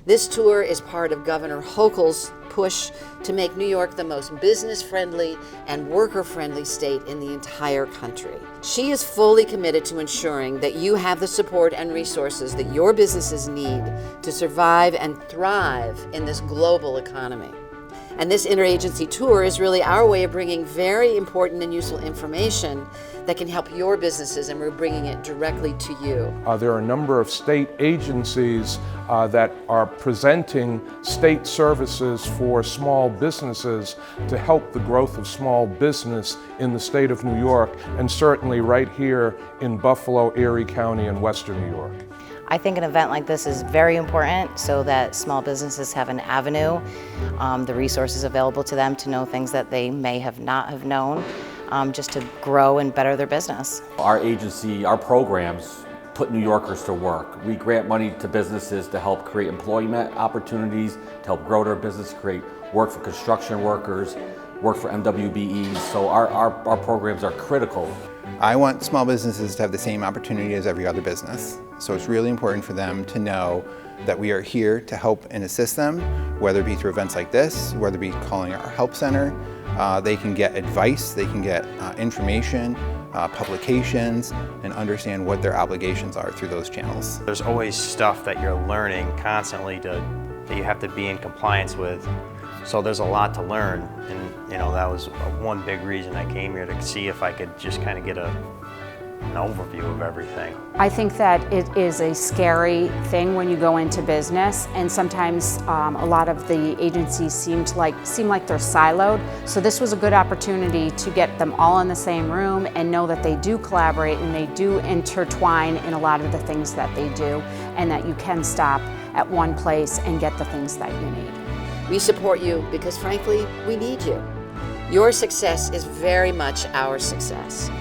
This tour is part of Governor Hochul's push to make New York the most business-friendly and worker-friendly state in the entire country. She is fully committed to ensuring that you have the support and resources that your businesses need to survive and thrive in this global economy. And this interagency tour is really our way of bringing very important and useful information that can help your businesses, and we're bringing it directly to you. There are a number of state agencies that are presenting state services for small businesses to help the growth of small business in the state of New York, and certainly right here in Buffalo, Erie County, and Western New York. I think an event like this is very important so that small businesses have an avenue, the resources available to them to know things that they may have not have known, just to grow and better their business. Our agency, our programs put New Yorkers to work. We grant money to businesses to help create employment opportunities, to help grow their business, create work for construction workers, work for MWBEs, so our programs are critical. I want small businesses to have the same opportunity as every other business. So it's really important for them to know that we are here to help and assist them, whether it be through events like this, whether it be calling our help center. They can get advice, they can get information, publications, and understand what their obligations are through those channels. There's always stuff that you're learning constantly that you have to be in compliance with. So there's a lot to learn, and that was one big reason I came here, to see if I could just kind of get an overview of everything. I think that it is a scary thing when you go into business, and sometimes a lot of the agencies seem like they're siloed. So this was a good opportunity to get them all in the same room and know that they do collaborate and they do intertwine in a lot of the things that they do, and that you can stop at one place and get the things that you need. We support you because, frankly, we need you. Your success is very much our success.